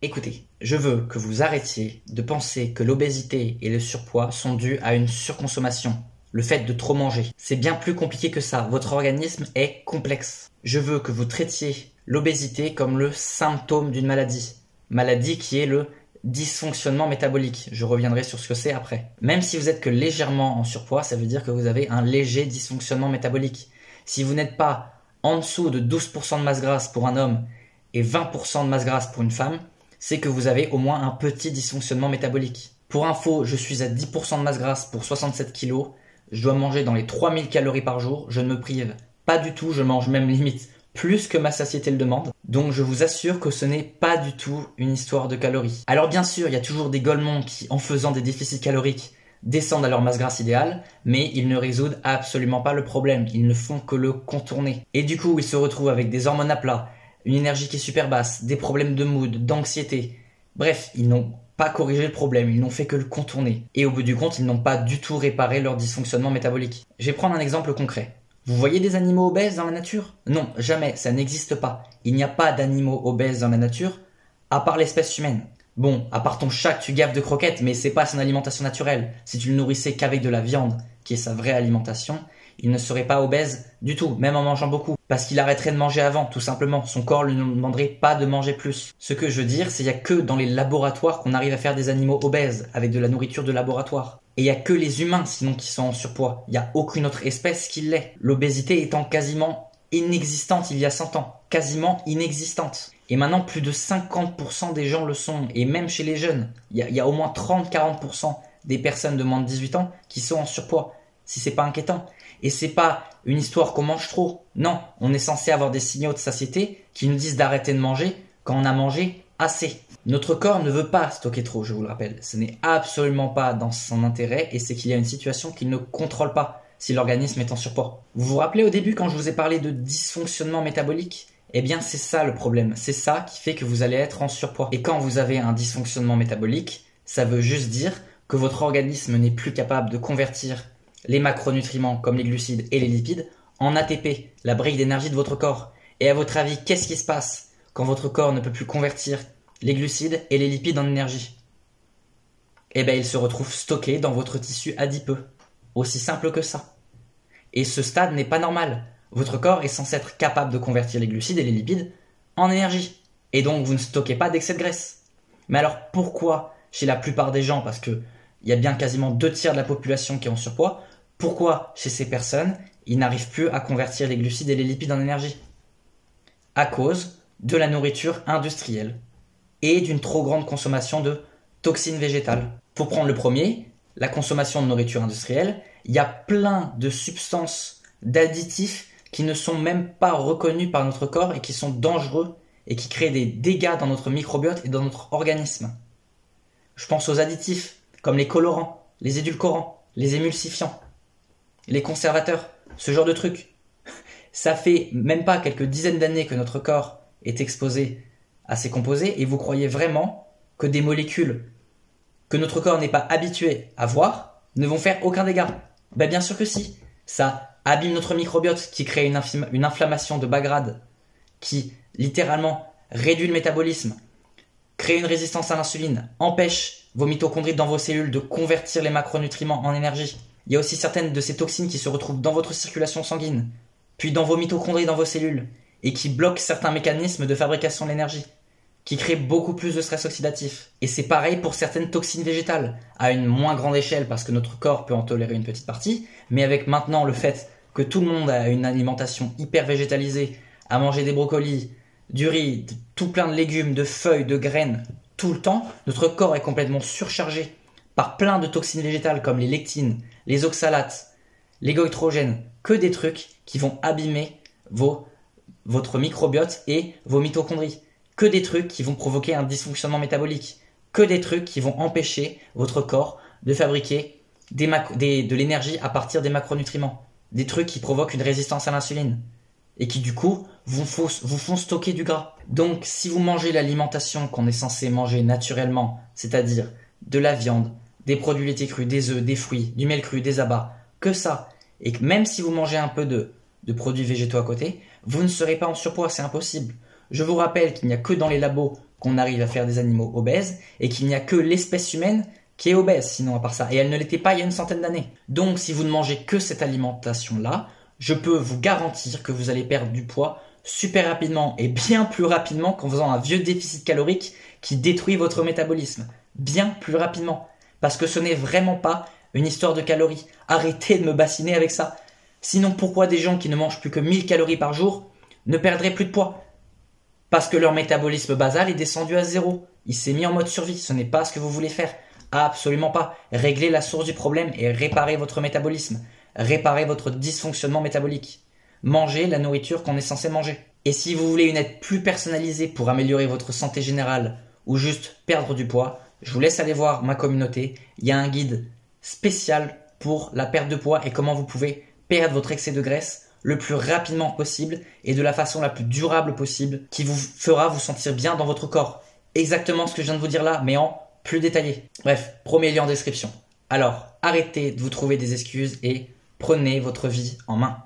Écoutez, je veux que vous arrêtiez de penser que l'obésité et le surpoids sont dus à une surconsommation, le fait de trop manger. C'est bien plus compliqué que ça, votre organisme est complexe. Je veux que vous traitiez l'obésité comme le symptôme d'une maladie qui est le dysfonctionnement métabolique. Je reviendrai sur ce que c'est après. Même si vous êtes que légèrement en surpoids, ça veut dire que vous avez un léger dysfonctionnement métabolique. Si vous n'êtes pas en dessous de 12% de masse grasse pour un homme et 20% de masse grasse pour une femme, c'est que vous avez au moins un petit dysfonctionnement métabolique. Pour info, je suis à 10% de masse grasse pour 67 kg. Je dois manger dans les 3000 calories par jour. Je ne me prive pas du tout. Je mange même limite plus que ma satiété le demande. Donc je vous assure que ce n'est pas du tout une histoire de calories. Alors bien sûr, il y a toujours des golemons qui, en faisant des déficits caloriques, descendent à leur masse grasse idéale, mais ils ne résoudent absolument pas le problème. Ils ne font que le contourner. Et du coup, ils se retrouvent avec des hormones à plat, une énergie qui est super basse, des problèmes de mood, d'anxiété. Bref, ils n'ont pas corrigé le problème, ils n'ont fait que le contourner. Et au bout du compte, ils n'ont pas du tout réparé leur dysfonctionnement métabolique. Je vais prendre un exemple concret. Vous voyez des animaux obèses dans la nature? Non, jamais, ça n'existe pas. Il n'y a pas d'animaux obèses dans la nature, à part l'espèce humaine. Bon, à part ton chat que tu gaves de croquettes, mais c'est pas son alimentation naturelle. Si tu le nourrissais qu'avec de la viande, qui est sa vraie alimentation, il ne serait pas obèse du tout, même en mangeant beaucoup. Parce qu'il arrêterait de manger avant, tout simplement. Son corps lui ne demanderait pas de manger plus. Ce que je veux dire, c'est qu'il n'y a que dans les laboratoires qu'on arrive à faire des animaux obèses, avec de la nourriture de laboratoire. Et il n'y a que les humains, sinon, qui sont en surpoids. Il n'y a aucune autre espèce qui l'est. L'obésité étant quasiment inexistante il y a 100 ans. Quasiment inexistante. Et maintenant, plus de 50% des gens le sont. Et même chez les jeunes, il y a au moins 30-40% des personnes de moins de 18 ans qui sont en surpoids. Si c'est pas inquiétant. Et c'est pas une histoire qu'on mange trop. Non, on est censé avoir des signaux de satiété qui nous disent d'arrêter de manger quand on a mangé assez. Notre corps ne veut pas stocker trop, je vous le rappelle. Ce n'est absolument pas dans son intérêt et c'est qu'il y a une situation qu'il ne contrôle pas si l'organisme est en surpoids. Vous vous rappelez au début quand je vous ai parlé de dysfonctionnement métabolique? Eh bien, c'est ça le problème. C'est ça qui fait que vous allez être en surpoids. Et quand vous avez un dysfonctionnement métabolique, ça veut juste dire que votre organisme n'est plus capable de convertir les macronutriments comme les glucides et les lipides en ATP, la brique d'énergie de votre corps. Et à votre avis, qu'est-ce qui se passe quand votre corps ne peut plus convertir les glucides et les lipides en énergie? Eh bien, ils se retrouvent stockés dans votre tissu adipeux. Aussi simple que ça. Et ce stade n'est pas normal. Votre corps est censé être capable de convertir les glucides et les lipides en énergie. Et donc, vous ne stockez pas d'excès de graisse. Mais alors, pourquoi chez la plupart des gens, parce que il y a bien quasiment 2/3 de la population qui est en surpoids, pourquoi chez ces personnes, ils n'arrivent plus à convertir les glucides et les lipides en énergie? À cause de la nourriture industrielle et d'une trop grande consommation de toxines végétales. Pour prendre le premier, la consommation de nourriture industrielle, il y a plein de substances, d'additifs qui ne sont même pas reconnus par notre corps et qui sont dangereux et qui créent des dégâts dans notre microbiote et dans notre organisme. Je pense aux additifs comme les colorants, les édulcorants, les émulsifiants, les conservateurs, ce genre de trucs. Ça fait même pas quelques dizaines d'années que notre corps est exposé à ces composés et vous croyez vraiment que des molécules que notre corps n'est pas habitué à voir ne vont faire aucun dégât? Ben bien sûr que si. Ça abîme notre microbiote qui crée une inflammation de bas grade qui littéralement réduit le métabolisme, crée une résistance à l'insuline, empêche vos mitochondries dans vos cellules de convertir les macronutriments en énergie. Il y a aussi certaines de ces toxines qui se retrouvent dans votre circulation sanguine, puis dans vos mitochondries dans vos cellules, et qui bloquent certains mécanismes de fabrication de l'énergie, qui créent beaucoup plus de stress oxydatif. Et c'est pareil pour certaines toxines végétales, à une moins grande échelle parce que notre corps peut en tolérer une petite partie, mais avec maintenant le fait que tout le monde a une alimentation hyper végétalisée, à manger des brocolis, du riz, tout plein de légumes, de feuilles, de graines, tout le temps, notre corps est complètement surchargé par plein de toxines végétales comme les lectines, les oxalates, les goitrogènes, que des trucs qui vont abîmer votre microbiote et vos mitochondries, que des trucs qui vont provoquer un dysfonctionnement métabolique, que des trucs qui vont empêcher votre corps de fabriquer de l'énergie à partir des macronutriments, des trucs qui provoquent une résistance à l'insuline et qui du coup vous font stocker du gras. Donc si vous mangez l'alimentation qu'on est censé manger naturellement, c'est-à-dire de la viande, des produits laitiers crus, des œufs, des fruits, du miel cru, des abats, que ça, et que même si vous mangez un peu de produits végétaux à côté, vous ne serez pas en surpoids, c'est impossible. Je vous rappelle qu'il n'y a que dans les labos qu'on arrive à faire des animaux obèses et qu'il n'y a que l'espèce humaine qui est obèse, sinon à part ça. Et elle ne l'était pas il y a une centaine d'années. Donc si vous ne mangez que cette alimentation-là, je peux vous garantir que vous allez perdre du poids super rapidement et bien plus rapidement qu'en faisant un vieux déficit calorique qui détruit votre métabolisme. Bien plus rapidement. Parce que ce n'est vraiment pas une histoire de calories. Arrêtez de me bassiner avec ça. Sinon, pourquoi des gens qui ne mangent plus que 1000 calories par jour ne perdraient plus de poids? Parce que leur métabolisme basal est descendu à zéro. Il s'est mis en mode survie. Ce n'est pas ce que vous voulez faire. Absolument pas. Réglez la source du problème et réparez votre métabolisme. Réparez votre dysfonctionnement métabolique. Mangez la nourriture qu'on est censé manger. Et si vous voulez une aide plus personnalisée pour améliorer votre santé générale ou juste perdre du poids, je vous laisse aller voir ma communauté. Il y a un guide spécial pour la perte de poids et comment vous pouvez perdre votre excès de graisse le plus rapidement possible et de la façon la plus durable possible qui vous fera vous sentir bien dans votre corps. Exactement ce que je viens de vous dire là, mais en plus détaillé. Bref, premier lien en description. Alors, arrêtez de vous trouver des excuses et prenez votre vie en main.